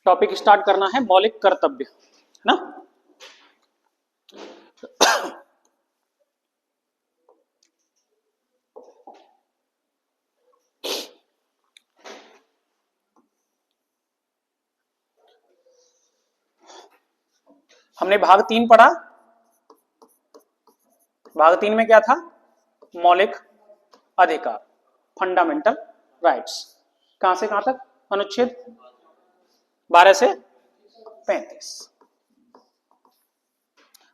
Topic start करना है मौलिक कर्तव्य, है ना। हमने भाग 3 पढ़ा। भाग 3 में क्या था? मौलिक अधिकार, फंडामेंटल राइट्स। कहां से कहां तक? अनुच्छेद 12 से 35।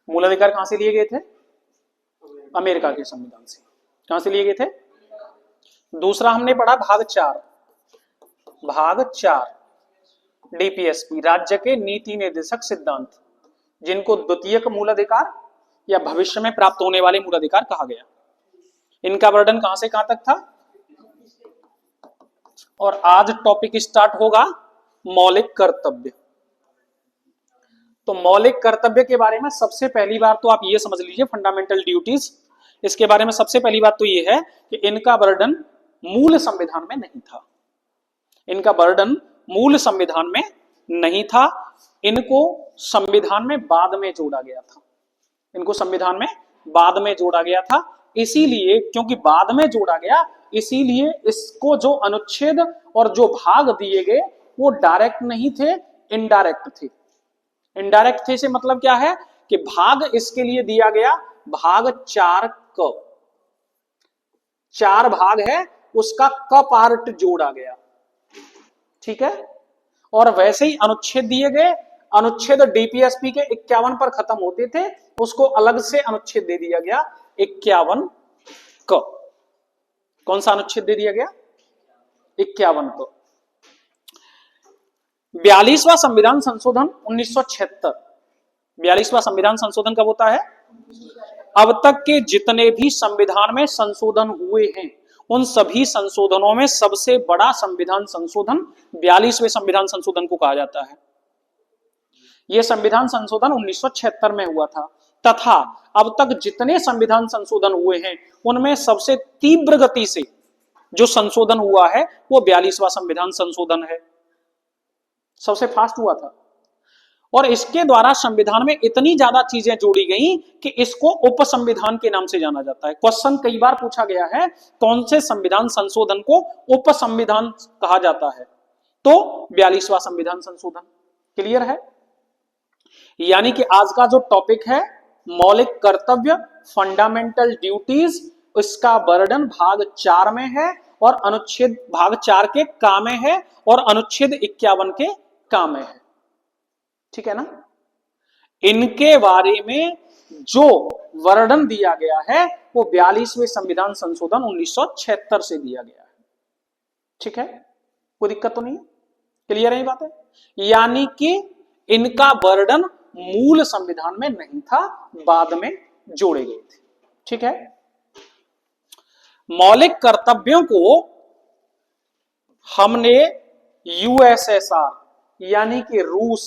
मूल अधिकार कहां से लिए गए थे? अमेरिका के संविधान से। कहां से लिए गए थे? दूसरा हमने पढ़ा भाग 4। भाग 4 डीपीएसपी, राज्य के नीति निर्देशक सिद्धांत, जिनको द्वितीयक मूल अधिकार या भविष्य में प्राप्त होने वाले मूल अधिकार कहा गया। इनका वर्णन कहां से कहां तक था? और आज टॉपिक स्टार्ट होगा मौलिक कर्तव्य। तो मौलिक कर्तव्य के बारे में सबसे पहली बार तो आप ये समझ लीजिए, फंडामेंटल ड्यूटीज, इसके बारे में सबसे पहली बात तो ये है कि इनका वर्णन मूल संविधान में नहीं था। इनका वर्णन मूल संविधान में नहीं था। इनको संविधान में बाद में जोड़ा गया था। इनको संविधान में बाद में जोड़ा गया था। इसीलिए, क्योंकि बाद में जोड़ा गया, इसीलिए इसको जो अनुच्छेद और जो भाग दिए गए वो डायरेक्ट नहीं थे, इनडायरेक्ट थे। इनडायरेक्ट थे से मतलब क्या है कि भाग इसके लिए दिया गया भाग 4 क। 4 भाग है, उसका क पार्ट जोड़ा गया, ठीक है। और वैसे ही अनुच्छेद दिए गए। अनुच्छेद डीपीएसपी के 51 पर खत्म होते थे, उसको अलग से अनुच्छेद दे दिया गया 51 क। कौन सा अनुच्छेद दे दिया गया? 51 क। 42वां संविधान संशोधन 1976। 42वां संविधान संशोधन कब होता है? अब तक के जितने भी संविधान में संशोधन हुए हैं, उन सभी संशोधनों में सबसे बड़ा संविधान संशोधन 42वें संविधान संशोधन को कहा जाता है। यह संविधान संशोधन 1976 में हुआ था, तथा अब तक जितने संविधान संशोधन हुए हैं उनमें सबसे तीव्र गति से जो संशोधन हुआ है वो 42वां संविधान संशोधन है। सबसे फास्ट हुआ था। और इसके द्वारा संविधान में इतनी ज्यादा चीजें जोड़ी गई कि इसको उप संविधान के नाम से जाना जाता है। क्वेश्चन कई बार पूछा गया है, कौन से संविधान संशोधन को उप संविधान कहा जाता है? तो 42वां संविधान संशोधन। क्लियर है? यानी कि आज का जो टॉपिक है मौलिक कर्तव्य, फंडामेंटल ड्यूटीज, इसका वर्णन भाग 4 में है और अनुच्छेद भाग 4 के का में है और अनुच्छेद 51 के का में है, ठीक है ना। इनके बारे में जो वर्णन दिया गया है वो 42वें संविधान संशोधन 1976 से दिया गया है, ठीक है। कोई दिक्कत तो नहीं है? क्लियर है ये बात है? यानी कि इनका वर्णन मूल संविधान में नहीं था, बाद में जोड़े गए थे, ठीक है। मौलिक कर्तव्यों को हमने यूएसएसआर यानी कि रूस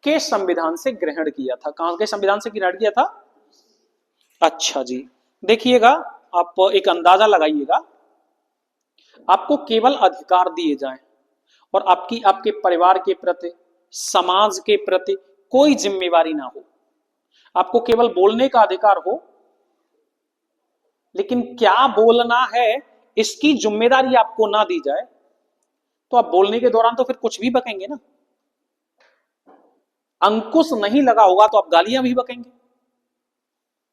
के संविधान से ग्रहण किया था। कहां के संविधान से ग्रहण किया था? अच्छा जी, देखिएगा, आप एक अंदाजा लगाइएगा। आपको केवल अधिकार दिए जाएं और आपके परिवार के प्रति, समाज के प्रति कोई जिम्मेवारी ना हो, आपको केवल बोलने का अधिकार हो, लेकिन क्या बोलना है इसकी जिम्मेदारी आपको ना दी जाए, तो आप बोलने के दौरान तो फिर कुछ भी बकेंगे ना। अंकुश नहीं लगा होगा तो आप गालियां भी बकेंगे।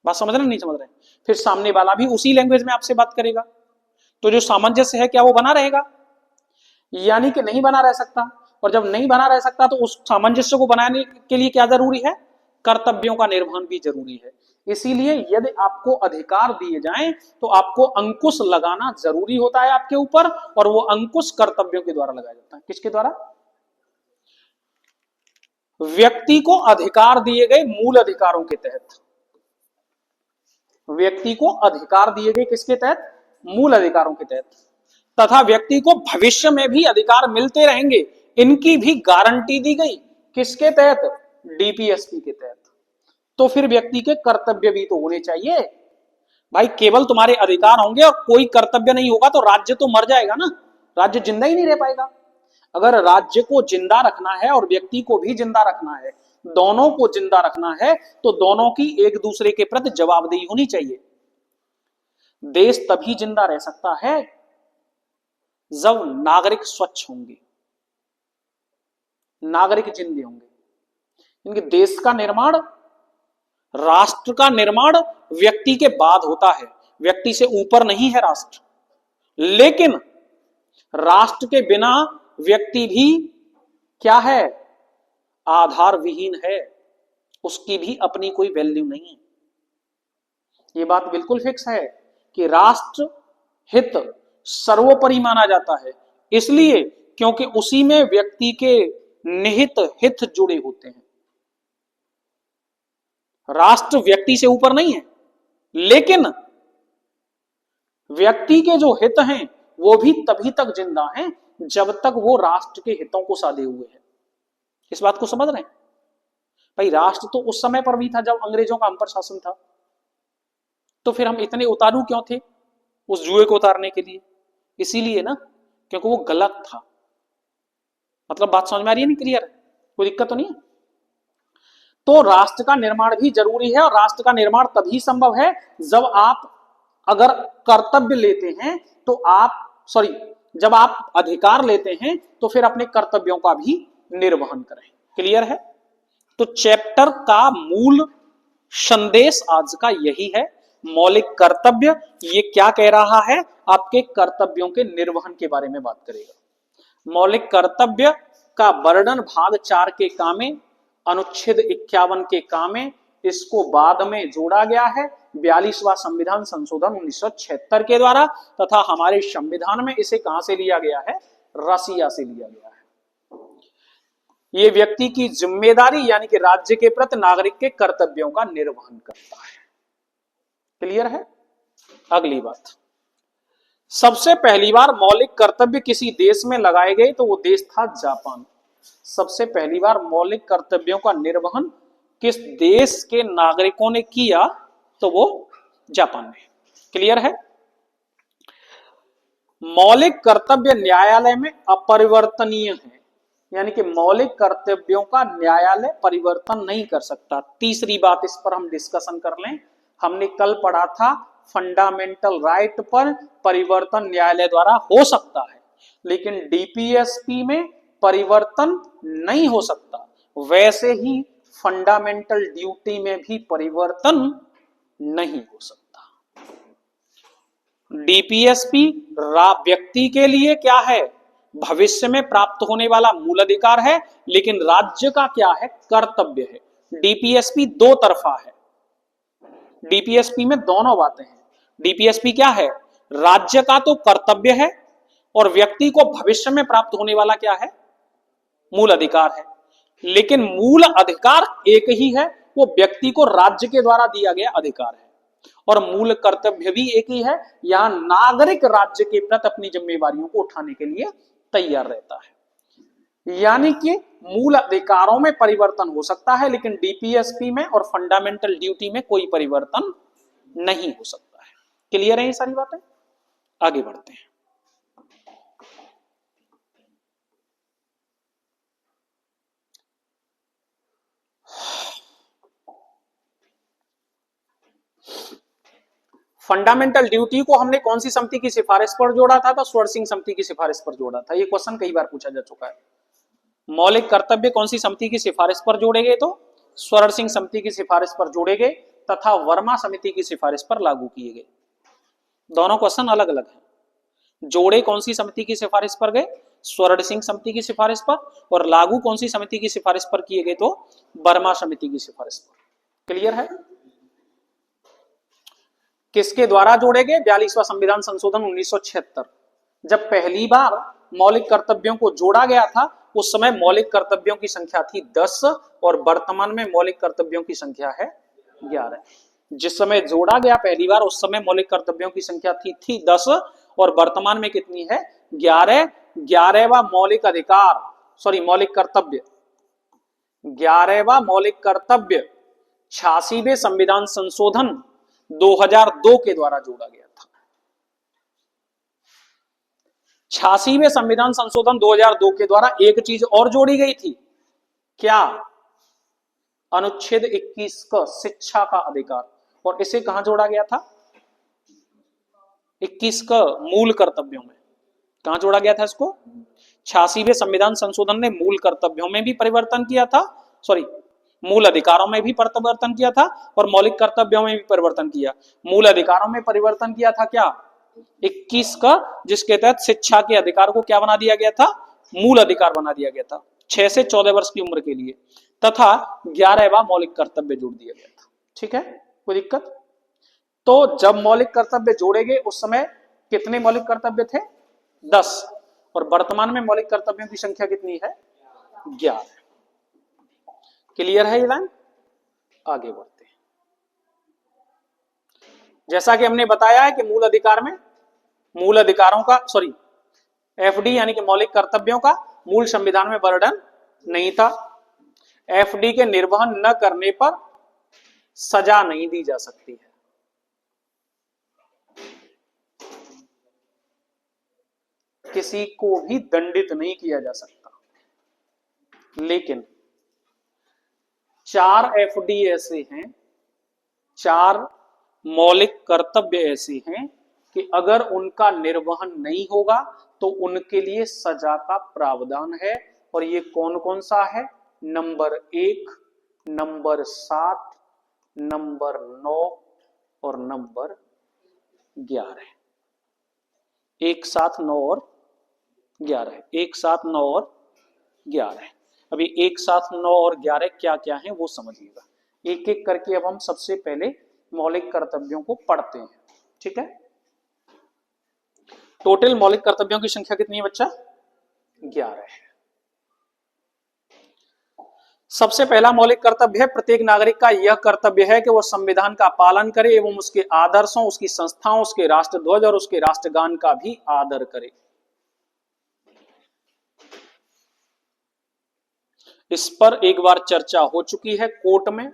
बात समझ रहे नहीं समझ रहे? फिर सामने वाला भी उसी लैंग्वेज में आपसे बात करेगा, तो जो सामंजस्य है क्या वो बना रहेगा? यानी कि नहीं बना रह सकता। और जब नहीं बना रह सकता तो उस सामंजस्य को बनाने के लिए क्या जरूरी है? कर्तव्यों का निर्वहन भी जरूरी है। इसीलिए यदि आपको अधिकार दिए जाएं तो आपको अंकुश लगाना जरूरी होता है आपके ऊपर, और वो अंकुश कर्तव्यों के द्वारा लगाया जाता है। किसके द्वारा? व्यक्ति को अधिकार दिए गए मूल अधिकारों के तहत। व्यक्ति को अधिकार दिए गए किसके तहत? मूल अधिकारों के तहत। तथा व्यक्ति को भविष्य में भी अधिकार मिलते रहेंगे, इनकी भी गारंटी दी गई। किसके तहत? डीपीएसपी के तहत। तो फिर व्यक्ति के कर्तव्य भी तो होने चाहिए भाई। केवल तुम्हारे अधिकार होंगे और कोई कर्तव्य नहीं होगा तो राज्य तो मर जाएगा ना, राज्य जिंदा ही नहीं रह पाएगा। अगर राज्य को जिंदा रखना है और व्यक्ति को भी जिंदा रखना है, दोनों को जिंदा रखना है, तो दोनों की एक दूसरे के प्रति जवाबदेही होनी चाहिए। देश तभी जिंदा रह सकता है जब नागरिक स्वच्छ होंगे, नागरिक जिंदे होंगे। क्योंकि देश का निर्माण, राष्ट्र का निर्माण व्यक्ति के बाद होता है, व्यक्ति से ऊपर नहीं है राष्ट्र। लेकिन राष्ट्र के बिना व्यक्ति भी क्या है, आधार विहीन है, उसकी भी अपनी कोई वैल्यू नहीं है। ये बात बिल्कुल फिक्स है कि राष्ट्र हित सर्वोपरि माना जाता है, इसलिए क्योंकि उसी में व्यक्ति के निहित हित जुड़े होते हैं। राष्ट्र व्यक्ति से ऊपर नहीं है, लेकिन व्यक्ति के जो हित हैं वो भी तभी तक जिंदा हैं जब तक वो राष्ट्र के हितों को साधे हुए हैं। इस बात को समझ रहे हैं भाई? राष्ट्र तो उस समय पर भी था जब अंग्रेजों का हम पर शासन था, तो फिर हम इतने उतारू क्यों थे उस जुए को उतारने के लिए? इसीलिए ना, क्योंकि वो गलत था। मतलब बात समझ में आ रही है? नहीं क्लियर? कोई दिक्कत तो नहीं है? तो राष्ट्र का निर्माण भी जरूरी है, और राष्ट्र का निर्माण तभी संभव है जब आप अगर कर्तव्य लेते हैं तो आप जब आप अधिकार लेते हैं तो फिर अपने कर्तव्यों का भी निर्वहन करें। क्लियर है? तो चैप्टर का मूल संदेश आज का यही है, मौलिक कर्तव्य। ये क्या कह रहा है? आपके कर्तव्यों के निर्वहन के बारे में बात करेगा। मौलिक कर्तव्य का वर्णन भाग 4 के कामे, अनुच्छेद 51 के कामे, इसको बाद में जोड़ा गया है 42वां संविधान संशोधन 1976 के द्वारा, तथा हमारे संविधान में इसे कहां से लिया गया है? रसिया से लिया गया है। ये व्यक्ति की जिम्मेदारी यानी कि राज्य के प्रति नागरिक के कर्तव्यों का निर्वहन करता है। क्लियर है? अगली बात, सबसे पहली बार मौलिक कर्तव्य किसी देश में लगाए गए तो वो देश था जापान। सबसे पहली बार मौलिक कर्तव्यों का निर्वहन किस देश के नागरिकों ने किया? तो वो जापान ने। क्लियर है? मौलिक कर्तव्य न्यायालय में अपरिवर्तनीय है, यानी कि मौलिक कर्तव्यों का न्यायालय परिवर्तन नहीं कर सकता। तीसरी बात इस पर हम डिस्कशन कर लें, हमने कल पढ़ा था फंडामेंटल राइट पर परिवर्तन न्यायालय द्वारा हो सकता है, लेकिन डीपीएसपी में परिवर्तन नहीं हो सकता। वैसे ही फंडामेंटल ड्यूटी में भी परिवर्तन नहीं हो सकता। डीपीएसपी व्यक्ति के लिए क्या है? भविष्य में प्राप्त होने वाला मूल अधिकार है, लेकिन राज्य का क्या है? कर्तव्य है। डीपीएसपी दो तरफा है। डीपीएसपी में दोनों बातें हैं। डीपीएसपी क्या है? राज्य का तो कर्तव्य है, और व्यक्ति को भविष्य में प्राप्त होने वाला क्या है? मूल अधिकार है। लेकिन मूल अधिकार एक ही है, वो व्यक्ति को राज्य के द्वारा दिया गया अधिकार है, और मूल कर्तव्य भी एक ही है। यहां नागरिक राज्य के प्रति अपनी जिम्मेवारियों को उठाने के लिए तैयार रहता है। यानी कि मूल अधिकारों में परिवर्तन हो सकता है, लेकिन डीपीएसपी में और फंडामेंटल ड्यूटी में कोई परिवर्तन नहीं हो सकता है। क्लियर है ये सारी बातें? आगे बढ़ते हैं। फंडामेंटल ड्यूटी को हमने कौन सी समिति की सिफारिश पर जोड़ा था? तो स्वर्ण सिंह समिति की सिफारिश पर जोड़ा था। ये क्वेश्चन कई बार पूछा जा चुका है। मौलिक कर्तव्य कौन सी समिति की सिफारिश पर जोड़े गए? तो स्वर्ण सिंह समिति की सिफारिश पर जोड़े गए तथा वर्मा समिति की सिफारिश पर लागू किए गए। दोनों क्वेश्चन अलग अलग है। जोड़े कौन सी समिति की सिफारिश पर गए? स्वर्ण सिंह समिति की सिफारिश पर। और लागू कौन सी समिति की सिफारिश पर किए गए? तो वर्मा समिति की सिफारिश पर। क्लियर है? किसके द्वारा जोड़े गए? 42वां संविधान संशोधन 1976। जब पहली बार मौलिक कर्तव्यों को जोड़ा गया था उस समय मौलिक कर्तव्यों की संख्या थी 10, और वर्तमान में मौलिक कर्तव्यों की संख्या है 11। जिस समय जोड़ा गया पहली बार उस समय मौलिक कर्तव्यों की संख्या थी 10, और वर्तमान में कितनी है? 11। 11वां मौलिक अधिकार मौलिक कर्तव्य 11वां मौलिक कर्तव्य 86वें संविधान संशोधन 2002 के द्वारा जोड़ा गया था। 86वें संविधान संशोधन 2002 के द्वारा एक चीज और जोड़ी गई थी, क्या? अनुच्छेद 21 का शिक्षा का अधिकार, और इसे कहां जोड़ा गया था? 21 का मूल कर्तव्यों में। कहां जोड़ा गया था इसको? 86वें संविधान संशोधन ने मूल कर्तव्यों में भी परिवर्तन किया था, सॉरी मूल अधिकारों में भी परिवर्तन किया था और मौलिक कर्तव्यों में भी परिवर्तन किया। मूल अधिकारों में परिवर्तन किया था क्या? 21 का, जिसके तहत शिक्षा के अधिकार को क्या बना दिया गया था? मूल अधिकार बना दिया गया था 6 से 14 वर्ष की उम्र के लिए, तथा 11वां मौलिक कर्तव्य जोड़ दिया गया था। ठीक है, कोई दिक्कत? तो जब मौलिक कर्तव्य जोड़े गए उस समय कितने मौलिक कर्तव्य थे? 10, और वर्तमान में मौलिक कर्तव्यों की संख्या कितनी है? 11। क्लियर है ये लाइन? आगे बढ़ते हैं। जैसा कि हमने बताया है कि मूल अधिकार में मूल अधिकारों का, सॉरी एफडी यानी कि मौलिक कर्तव्यों का मूल संविधान में वर्णन नहीं था। एफडी के निर्वहन न करने पर सजा नहीं दी जा सकती है। किसी को भी दंडित नहीं किया जा सकता, लेकिन 4 एफडी ऐसे हैं, 4 मौलिक कर्तव्य ऐसे हैं कि अगर उनका निर्वहन नहीं होगा तो उनके लिए सजा का प्रावधान है। और ये कौन कौन सा है? नंबर 1, नंबर 7, नंबर 9 और नंबर 11। 1, 7, 9 और 11, 1, 7, 9 और 11। अभी 1, 7, 9 और 11 क्या क्या है वो समझिएगा। एक एक करके अब हम सबसे पहले मौलिक कर्तव्यों को पढ़ते हैं। ठीक है, टोटल मौलिक कर्तव्यों की संख्या कितनी है बच्चा? 11 है। सबसे पहला मौलिक कर्तव्य है, प्रत्येक नागरिक का यह कर्तव्य है कि वह संविधान का पालन करे एवं उसके आदर्शों, उसकी संस्थाओं, उसके राष्ट्रध्वज और उसके राष्ट्रगान का भी आदर करे। इस पर एक बार चर्चा हो चुकी है कोर्ट में,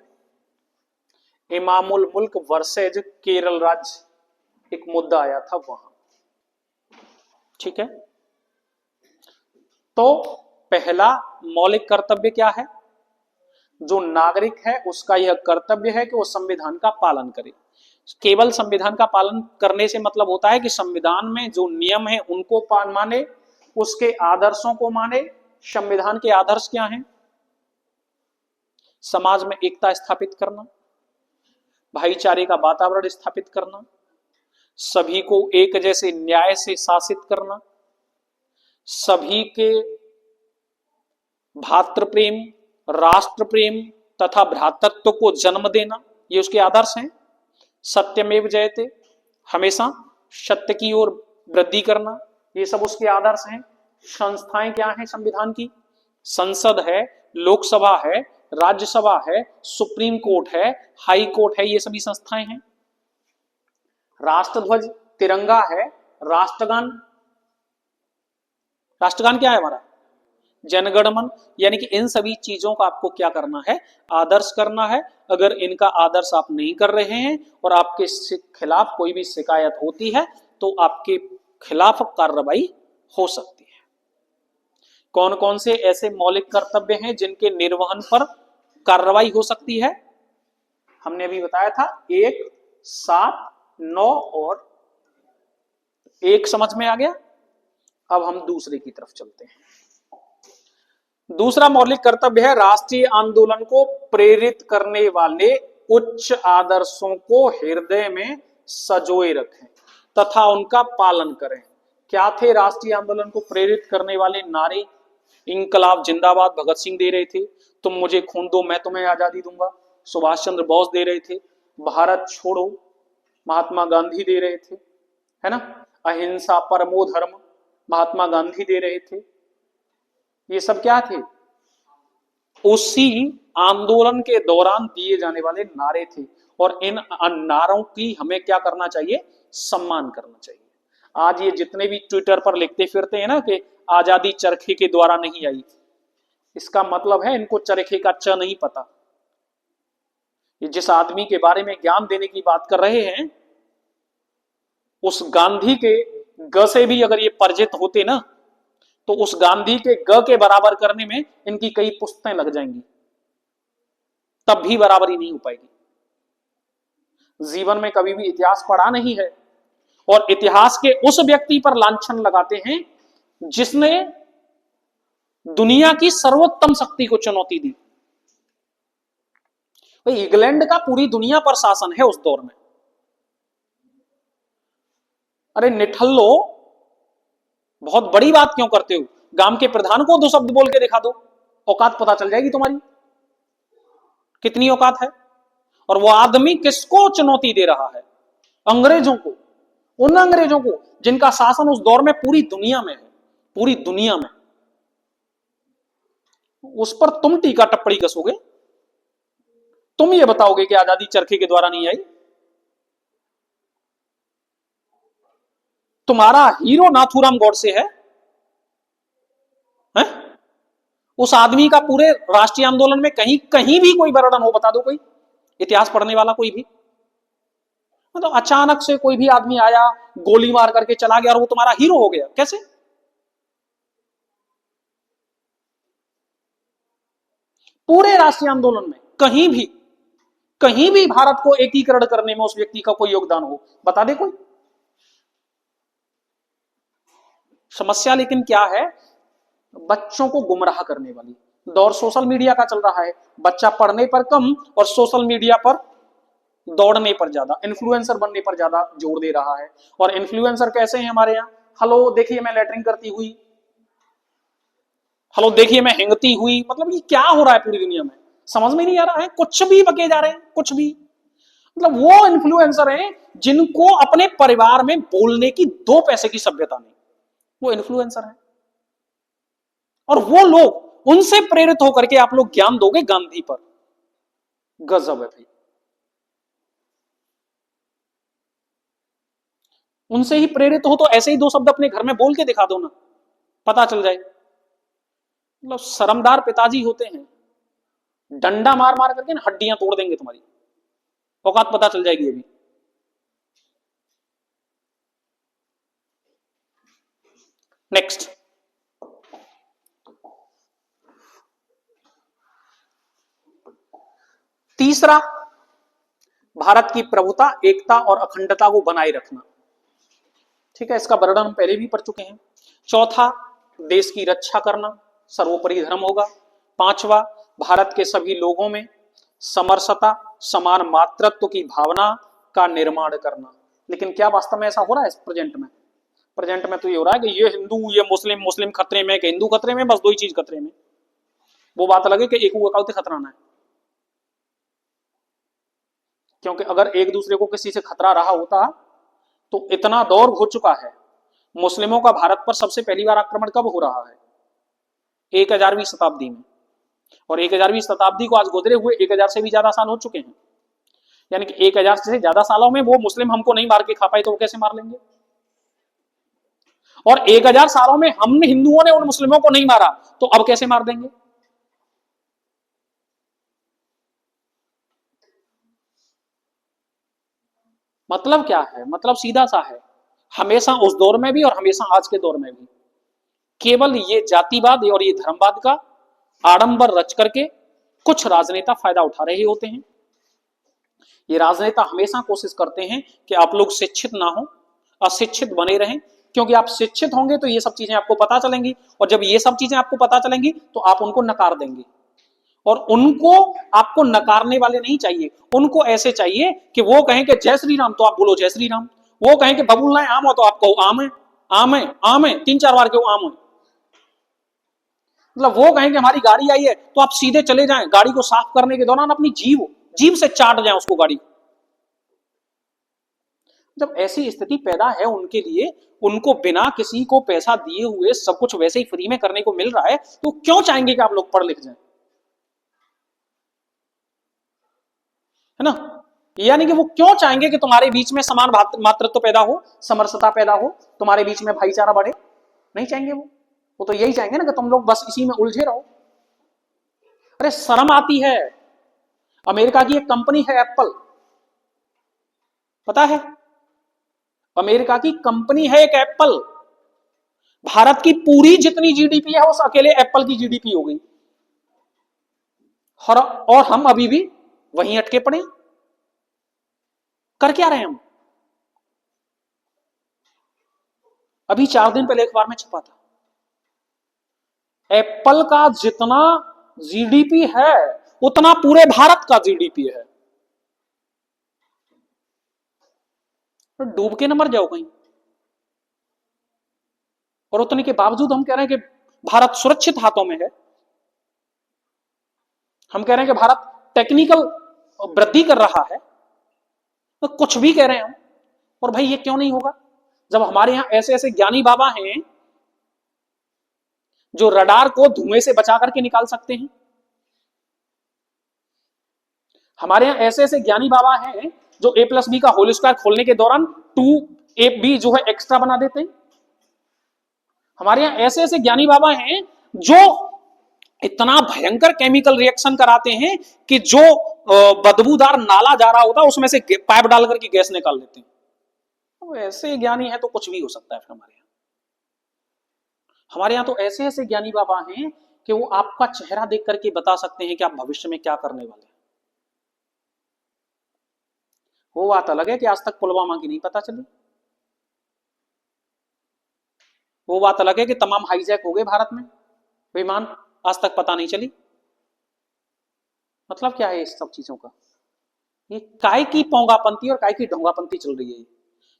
इमामुल मुल्क वर्सेज केरल राज्य एक मुद्दा आया था वहां। ठीक है, तो पहला मौलिक कर्तव्य क्या है? जो नागरिक है उसका यह कर्तव्य है कि वो संविधान का पालन करे। केवल संविधान का पालन करने से मतलब होता है कि संविधान में जो नियम है उनको माने, उसके आदर्शों को माने। संविधान के आदर्श क्या हैं? समाज में एकता स्थापित करना, भाईचारे का वातावरण स्थापित करना, सभी को एक जैसे न्याय से शासित करना, सभी के भातृ प्रेम, राष्ट्र प्रेम तथा भ्रातृत्व को जन्म देना, ये उसके आदर्श हैं। सत्यमेव जयते, हमेशा सत्य की ओर वृद्धि करना, ये सब उसके आदर्श हैं। संस्थाएं क्या हैं संविधान की? संसद है, लोकसभा है, राज्यसभा है, सुप्रीम कोर्ट है, हाई कोर्ट है, ये सभी संस्थाएं हैं। राष्ट्रध्वज तिरंगा है, राष्ट्रगान, राष्ट्रगान क्या है हमारा? जनगणमन, यानी कि इन सभी चीजों का आपको क्या करना है? आदर्श करना है। अगर इनका आदर्श आप नहीं कर रहे हैं और आपके खिलाफ कोई भी शिकायत होती है तो आपके खिलाफ कार्रवाई हो सकती है। कौन कौन से ऐसे मौलिक कर्तव्य हैं जिनके निर्वहन पर कार्रवाई हो सकती है? हमने अभी बताया था 1, 7, 9 और 1 समझ में आ गया। अब हम दूसरे की तरफ चलते हैं। दूसरा मौलिक कर्तव्य है राष्ट्रीय आंदोलन को प्रेरित करने वाले उच्च आदर्शों को हृदय में सजोए रखें तथा उनका पालन करें। क्या थे राष्ट्रीय आंदोलन को प्रेरित करने वाले नारे? इंकलाब जिंदाबाद भगत सिंह दे रहे थे, तुम मुझे खून दो मैं तुम्हें आजादी दूंगा सुभाष चंद्र बोस दे रहे थे, भारत छोड़ो महात्मा गांधी दे रहे थे, है ना, अहिंसा परमो धर्म महात्मा गांधी दे रहे थे। ये सब क्या थे? उसी आंदोलन के दौरान दिए जाने वाले नारे थे। और इन नारों की हमें क्या करना चाहिए? सम्मान करना चाहिए। आज ये जितने भी ट्विटर पर लिखते फिरते हैं ना कि आजादी चरखे के द्वारा नहीं आई, इसका मतलब है इनको चरखे का च नहीं पता। ये जिस आदमी के बारे में ज्ञान देने की बात कर रहे हैं उस गांधी के ग से भी अगर ये परिचित होते ना, तो उस गांधी के ग के बराबर करने में इनकी कई पुश्तें लग जाएंगी, तब भी बराबरी नहीं हो पाएगी। जीवन में कभी भी इतिहास पढ़ा नहीं है, और इतिहास के उस व्यक्ति पर लांछन लगाते हैं जिसने दुनिया की सर्वोत्तम शक्ति को चुनौती दी। भाई इंग्लैंड का पूरी दुनिया पर शासन है उस दौर में। अरे निठल्लो, बहुत बड़ी बात क्यों करते हो? गांव के प्रधान को 2 शब्द बोल के दिखा दो, औकात पता चल जाएगी तुम्हारी कितनी औकात है। और वो आदमी किसको चुनौती दे रहा है? अंग्रेजों को, उन अंग्रेजों को जिनका शासन उस दौर में पूरी दुनिया में है, पूरी दुनिया में। उस पर तुम टीका टिप्पणी कसोगे? तुम ये बताओगे कि आजादी चरखे के द्वारा नहीं आई? तुम्हारा हीरो नाथूराम गॉडसे है? उस आदमी का पूरे राष्ट्रीय आंदोलन में कहीं कहीं भी कोई वर्णन हो, बता दो कोई इतिहास पढ़ने वाला कोई भी। मतलब अचानक से कोई भी आदमी आया, गोली मार करके चला गया और वो तुम्हारा हीरो हो गया, कैसे? पूरे राष्ट्रीय आंदोलन में कहीं भी भारत को एकीकरण करने में उस व्यक्ति का कोई योगदान हो, बता दे कोई। समस्या लेकिन क्या है? बच्चों को गुमराह करने वाली दौर सोशल मीडिया का चल रहा है। बच्चा पढ़ने पर कम और सोशल मीडिया पर दौड़ने पर ज्यादा, इन्फ्लुएंसर बनने पर ज्यादा जोर दे रहा है। और इन्फ्लुएंसर कैसे हैं हमारे यहाँ? हेलो देखिए मैं लैटरिन करती हुई, हेलो देखिए मैं हिंगती हुई। मतलब ये क्या हो रहा है पूरी दुनिया में? समझ में नहीं आ रहा है, कुछ भी बके जा रहे हैं, कुछ भी। मतलब वो इन्फ्लुएंसर हैं जिनको अपने परिवार में बोलने की 2 पैसे की सभ्यता नहीं, वो इन्फ्लुएंसर है। और वो लोग, उनसे प्रेरित होकर के आप लोग ज्ञान दोगे गांधी पर? गजब है भाई। उनसे ही प्रेरित हो तो ऐसे ही 2 शब्द अपने घर में बोल के दिखा दो ना, पता चल जाए। मतलब शर्मदार पिताजी होते हैं, डंडा मार मार करके ना हड्डियां तोड़ देंगे तुम्हारी, औकात पता चल जाएगी अभी। नेक्स्ट, तीसरा, भारत की प्रभुता, एकता और अखंडता को बनाए रखना। ठीक है, इसका वर्णन हम पहले भी पढ़ चुके हैं। चौथा, देश की रक्षा करना सर्वोपरि धर्म होगा। 5वां, भारत के सभी लोगों में समरसता, समान मातृत्व की भावना का निर्माण करना। लेकिन क्या वास्तव में ऐसा हो रहा है प्रेजेंट में? प्रेजेंट में तो ये हो रहा है कि ये हिंदू, ये मुस्लिम, मुस्लिम खतरे में कि हिंदू खतरे में, बस 2 ही चीज खतरे में। वो बात अलग है कि एक हुआ खतरा ना है, क्योंकि अगर एक दूसरे को किसी से खतरा रहा होता तो इतना दौर हो चुका है। मुस्लिमों का भारत पर सबसे पहली बार आक्रमण कब हो रहा है? 1000वीं शताब्दी में। और 1000वीं शताब्दी को आज गुजरे हुए 1000 से भी ज्यादा साल हो चुके हैं। यानी कि 1000 से ज्यादा सालों में वो मुस्लिम हमको नहीं मार के खा पाए तो वो कैसे मार लेंगे? और 1000 सालों में हम हिंदुओं ने उन मुस्लिमों को नहीं मारा तो अब कैसे मार देंगे? मतलब क्या है? मतलब सीधा सा है, हमेशा उस दौर में भी और हमेशा आज के दौर में भी केवल ये जातिवाद और ये धर्मवाद का आडंबर रच करके कुछ राजनेता फायदा उठा रहे होते हैं। ये राजनेता हमेशा कोशिश करते हैं कि आप लोग शिक्षित ना हो, अशिक्षित बने रहें, क्योंकि आप शिक्षित होंगे तो ये सब चीजें आपको पता चलेंगी, और जब ये सब चीजें आपको पता चलेंगी तो आप उनको नकार देंगे। और उनको आपको नकारने वाले नहीं चाहिए, उनको ऐसे चाहिए कि वो कहें कि जय श्री राम तो आप बोलो जय श्री राम, वो कहें कि बबुल ना आम हो तो आप कहो आम है, आम है, आम है, 3-4 बार क्यों आम है। मतलब वो कहें कि हमारी गाड़ी आई है तो आप सीधे चले जाएं, गाड़ी को साफ करने के दौरान अपनी जीभ से चाट जाएं उसको, गाड़ी। जब ऐसी स्थिति पैदा है उनके लिए, उनको बिना किसी को पैसा दिए हुए सब कुछ वैसे ही फ्री में करने को मिल रहा है, तो क्यों चाहेंगे कि आप लोग पढ़ लिख जाएं? है ना? यानी कि वो क्यों चाहेंगे कि तुम्हारे बीच में समान मातृत्व पैदा हो, समरसता पैदा हो, तुम्हारे बीच में भाईचारा बढ़े? नहीं चाहेंगे वो तो यही चाहेंगे ना कि तुम लोग बस इसी में उलझे रहो। अरे शर्म आती है। अमेरिका की एक कंपनी है एप्पल, पता है? अमेरिका की कंपनी है एक एप्पल। भारत की पूरी जितनी जीडीपी है उस अकेले एप्पल की जीडीपी हो गई। और हम अभी भी वहीं अटके पड़े हैं। कर क्या रहे हैं हम? अभी 4 दिन पहले अखबार में छपा था, एप्पल का जितना जीडीपी है उतना पूरे भारत का जीडीपी है। तो डूब के न मर जाओ कहीं। और उतने के बावजूद हम कह रहे हैं कि भारत सुरक्षित हाथों में है। हम कह रहे हैं कि भारत टेक्निकल वृद्धि कर रहा है। तो कुछ भी कह रहे हैं हम। और भाई ये क्यों नहीं होगा जब हमारे यहां ऐसे ऐसे ज्ञानी बाबा हैं जो रडार को धुएं से बचा करके निकाल सकते हैं। हमारे यहां ऐसे ऐसे ज्ञानी बाबा हैं जो a+b का होल स्क्वायर खोलने के दौरान 2ab जो है एक्स्ट्रा बना देते हैं। हमारे यहां ऐसे ऐसे ज्ञानी बाबा हैं जो इतना भयंकर केमिकल रिएक्शन कराते हैं कि जो बदबूदार नाला जा रहा होता है उसमें से पाइप डाल करके गैस निकाल लेते हैं। तो ऐसे ज्ञानी है तो कुछ भी हो सकता है। फिर हमारे यहां तो ऐसे ऐसे ज्ञानी बाबा हैं कि वो आपका चेहरा देख करके बता सकते हैं कि आप भविष्य में क्या करने वाले हैं। वो बात अलग है कि आज तक पुलवामा की नहीं पता चली। वो बात अलग है कि तमाम हाईजैक हो गए भारत में विमान, आज तक पता नहीं चली। मतलब क्या है इस सब चीजों का? ये काय की पोंगापंथी और काय की ढोंगापंथी चल रही है।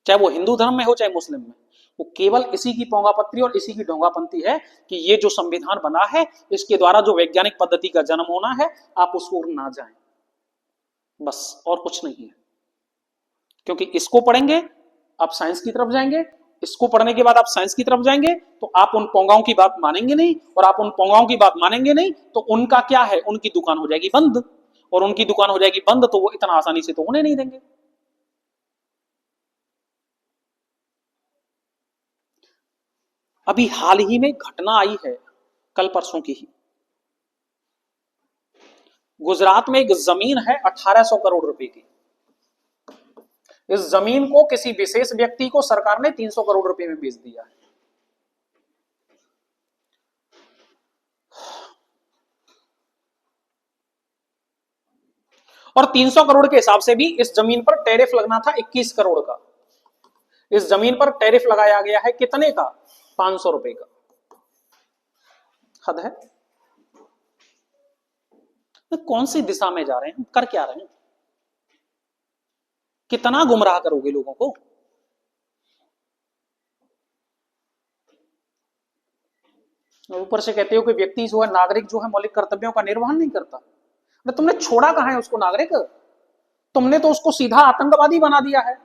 चाहे वो हिंदू धर्म में हो चाहे मुस्लिम में, वो केवल इसी की पोंगापंथी और इसी की ढोंगापंथी है कि ये जो संविधान बना है इसके द्वारा जो वैज्ञानिक पद्धति का जन्म होना है आप उसको ना जाएं, बस और कुछ नहीं है। क्योंकि इसको पढ़ेंगे आप साइंस की तरफ जाएंगे, इसको पढ़ने के बाद आप साइंस की तरफ जाएंगे तो आप उन पोंगाओं की बात मानेंगे नहीं, और आप उन पोंगाओं की बात मानेंगे नहीं तो उनका क्या है, उनकी दुकान हो जाएगी बंद, और उनकी दुकान हो जाएगी बंद तो वो इतना आसानी से तो होने नहीं देंगे। अभी हाल ही में घटना आई है, कल परसों की ही, गुजरात में एक जमीन है 1800 करोड़ रुपए की। इस जमीन को किसी विशेष व्यक्ति को सरकार ने 300 करोड़ रुपए में बेच दिया है। और 300 करोड़ के हिसाब से भी इस जमीन पर टैरिफ लगना था 21 करोड़ का। इस जमीन पर टैरिफ लगाया गया है कितने का? 500 रुपए का। हद है। तो कौन सी दिशा में जा रहे हैं, कर क्या रहे हैं? कितना गुमराह करोगे लोगों को? ऊपर से कहते हो कि व्यक्ति जो है, नागरिक जो है मौलिक कर्तव्यों का निर्वहन नहीं करता। अरे तुमने छोड़ा कहां है उसको नागरिक? तुमने तो उसको सीधा आतंकवादी बना दिया है।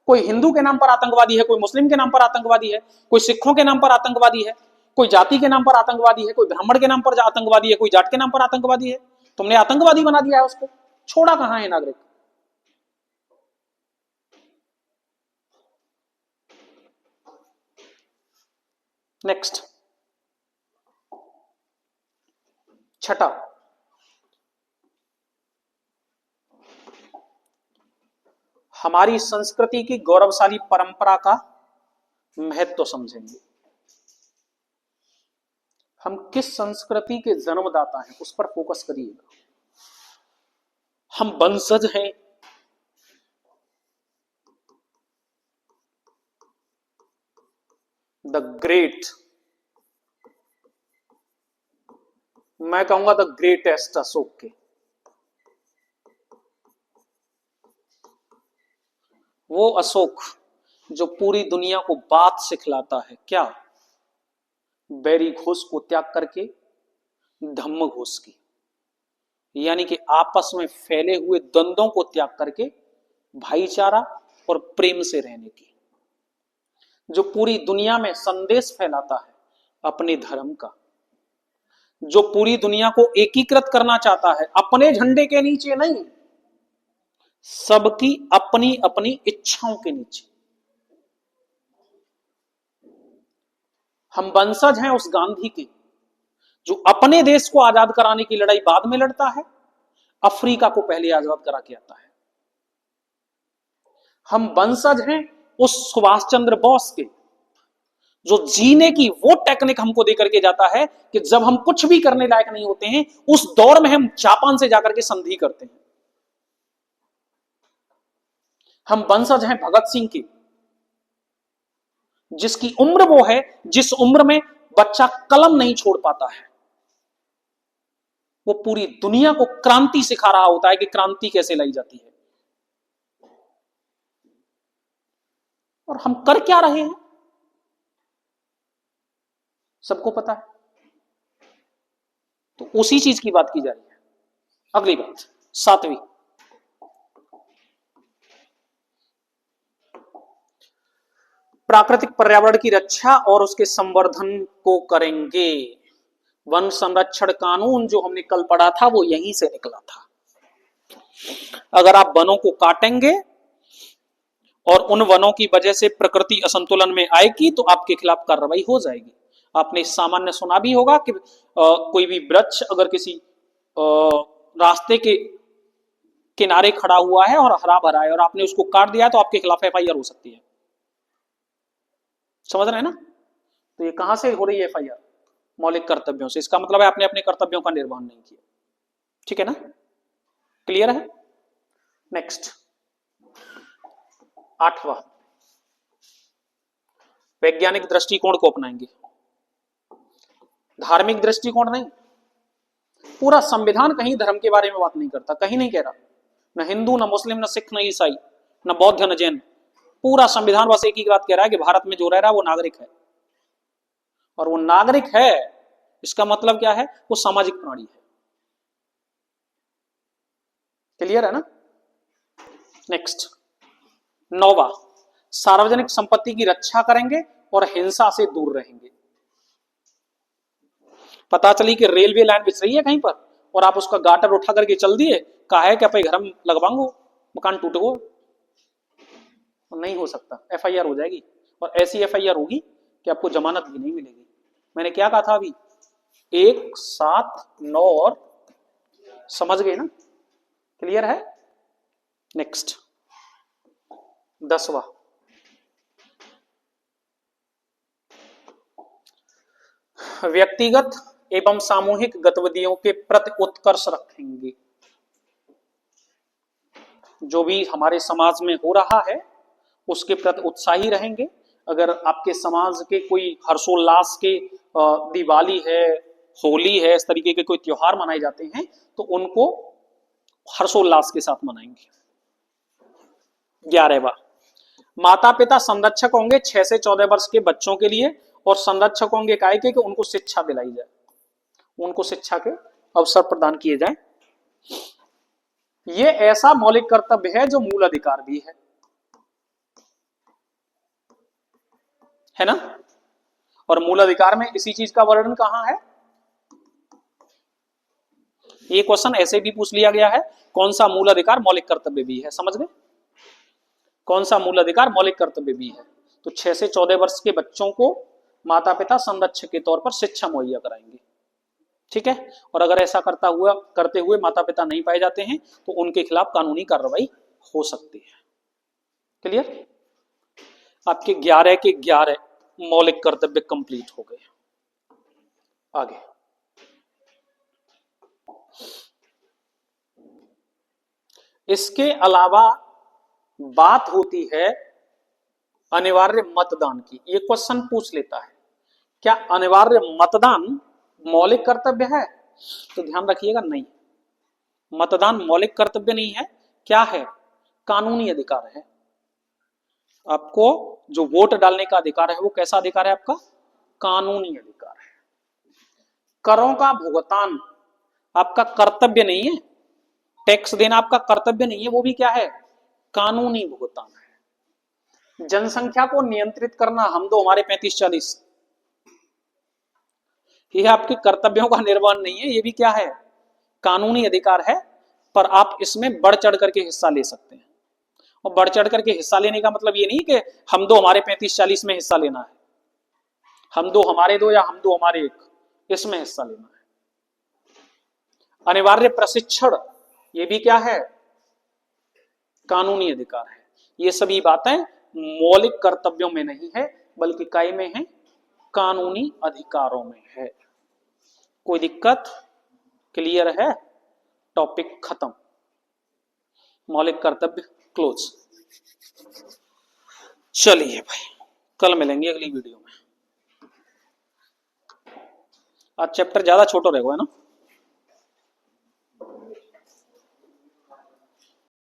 कोई हिंदू के नाम पर आतंकवादी है, कोई मुस्लिम के नाम पर आतंकवादी है, कोई सिखों के नाम पर आतंकवादी है, कोई जाति के नाम पर आतंकवादी है, कोई ब्राह्मण के नाम पर आतंकवादी है, कोई जाट के नाम पर आतंकवादी है। तुमने आतंकवादी बना दिया है उसको। छोड़ा कहां है नागरिक? नेक्स्ट, छठा, हमारी संस्कृति की गौरवशाली परंपरा का महत्व समझेंगे। हम किस संस्कृति के जन्मदाता हैं उस पर फोकस करिएगा। हम वंशज हैं द ग्रेट, मैं कहूंगा द ग्रेटेस्ट अशोक के। वो अशोक जो पूरी दुनिया को बात सिखलाता है, क्या? बैरी घोष को त्याग करके धम्म घोष की, यानी कि आपस में फैले हुए द्वंद्वों को त्याग करके भाईचारा और प्रेम से रहने की, जो पूरी दुनिया में संदेश फैलाता है अपने धर्म का, जो पूरी दुनिया को एकीकृत करना चाहता है अपने झंडे के नीचे नहीं, सबकी अपनी अपनी इच्छाओं के नीचे। हम वंशज हैं उस गांधी के जो अपने देश को आजाद कराने की लड़ाई बाद में लड़ता है, अफ्रीका को पहले आजाद करा के आता है। हम वंशज हैं उस सुभाष चंद्र बोस के जो जीने की वो टेक्निक हमको देकर के जाता है कि जब हम कुछ भी करने लायक नहीं होते हैं, उस दौर में हम जापान से जाकर के संधि करते हैं। हम वंशज हैं भगत सिंह की, जिसकी उम्र वो है जिस उम्र में बच्चा कलम नहीं छोड़ पाता है। वो पूरी दुनिया को क्रांति सिखा रहा होता है कि क्रांति कैसे लाई जाती है। और हम कर क्या रहे हैं सबको पता है। तो उसी चीज की बात की जा रही है। अगली बात 7वीं, प्राकृतिक पर्यावरण की रक्षा और उसके संवर्धन को करेंगे। वन संरक्षण कानून जो हमने कल पढ़ा था वो यहीं से निकला था। अगर आप वनों को काटेंगे और उन वनों की वजह से प्रकृति असंतुलन में आएगी तो आपके खिलाफ कार्रवाई हो जाएगी। आपने सामान्य सुना भी होगा कि कोई भी वृक्ष अगर किसी रास्ते के किनारे खड़ा हुआ है और हरा भरा है और आपने उसको काट दिया तो आपके खिलाफ एफआईआर हो सकती है। समझ रहे हैं ना? तो ये कहां से हो रही है एफआईआर? मौलिक कर्तव्यों से। इसका मतलब है आपने अपने कर्तव्यों का निर्वहन नहीं किया। ठीक है ना? क्लियर है? नेक्स्ट 8वां, वैज्ञानिक दृष्टिकोण को अपनाएंगे, धार्मिक दृष्टिकोण नहीं। पूरा संविधान कहीं धर्म के बारे में बात नहीं करता, कहीं नहीं कह रहा, न हिंदू न मुस्लिम न सिख न ईसाई न बौद्ध न जैन। पूरा संविधान बस एक ही बात कह रहा है कि भारत में जो रह रहा है वो नागरिक है, और वो नागरिक है इसका मतलब क्या है? वो सामाजिक प्राणी है। क्लियर है ना? नेक्स्ट 9वां, सार्वजनिक संपत्ति की रक्षा करेंगे और हिंसा से दूर रहेंगे। पता चली कि रेलवे लाइन बिछ रही है कहीं पर और आप उसका गाटर उठा करके चल दिए, कहा है कि घर में लगवाऊंगो, मकान टूटगो, नहीं हो सकता, एफआईआर हो जाएगी। और ऐसी एफआईआर होगी कि आपको जमानत भी नहीं मिलेगी। मैंने क्या कहा था अभी? 1, 7, 9 और समझ गए ना? क्लियर है? नेक्स्ट 10वां, व्यक्तिगत एवं सामूहिक गतिविधियों के प्रति उत्कर्ष रखेंगे। जो भी हमारे समाज में हो रहा है उसके प्रति उत्साही रहेंगे। अगर आपके समाज के कोई हर्षोल्लास के दिवाली है, होली है, इस तरीके के कोई त्योहार मनाए जाते हैं तो उनको हर्षोल्लास के साथ मनाएंगे। 11वां, माता पिता संरक्षक होंगे 6 से 14 वर्ष के बच्चों के लिए, और संरक्षक होंगे काय के कि उनको शिक्षा दिलाई जाए, उनको शिक्षा के अवसर प्रदान किए जाएं। ये ऐसा मौलिक कर्तव्य है जो मूल अधिकार भी है ना? और मूल अधिकार में इसी चीज का वर्णन कहां है? ये क्वेश्चन ऐसे भी पूछ लिया गया है, कौन सा मूल अधिकार मौलिक कर्तव्य भी है? समझ गए? कौन सा मूल अधिकार मौलिक कर्तव्य भी है? तो 6 से 14 वर्ष के बच्चों को माता पिता संरक्षक के तौर पर शिक्षा मुहैया कराएंगे। ठीक है? और अगर ऐसा करते हुए माता पिता नहीं पाए जाते हैं तो उनके खिलाफ कानूनी कार्रवाई हो सकती है। क्लियर? आपके 11 के 11 मौलिक कर्तव्य कंप्लीट हो गए। आगे इसके अलावा बात होती है अनिवार्य मतदान की। ये क्वेश्चन पूछ लेता है, क्या अनिवार्य मतदान मौलिक कर्तव्य है? तो ध्यान रखिएगा, नहीं, मतदान मौलिक कर्तव्य नहीं है। क्या है? कानूनी अधिकार है। आपको जो वोट डालने का अधिकार है वो कैसा अधिकार है आपका? कानूनी अधिकार है। करों का भुगतान आपका कर्तव्य नहीं है, टैक्स देना आपका कर्तव्य नहीं है, वो भी क्या है? कानूनी भुगतान है। जनसंख्या को नियंत्रित करना, हम दो हमारे 35-40, ये आपके कर्तव्यों का निर्वहन नहीं है, ये भी क्या है? कानूनी अधिकार है। पर आप इसमें बढ़ चढ़ करके हिस्सा ले सकते हैं। और बढ़ चढ़ करके हिस्सा लेने का मतलब ये नहीं कि हम दो हमारे 35-40 में हिस्सा लेना है, हम दो हमारे दो या हम दो हमारे एक, इसमें हिस्सा लेना है। अनिवार्य प्रशिक्षण, ये भी क्या है? कानूनी अधिकार है। ये सभी बातें मौलिक कर्तव्यों में नहीं है, बल्कि काय में है, कानूनी अधिकारों में है। कोई दिक्कत? क्लियर है? टॉपिक खत्म, मौलिक कर्तव्य क्लोज। चलिए भाई, कल मिलेंगे अगली वीडियो में। आज चैप्टर ज्यादा छोटा रहेगा, है ना।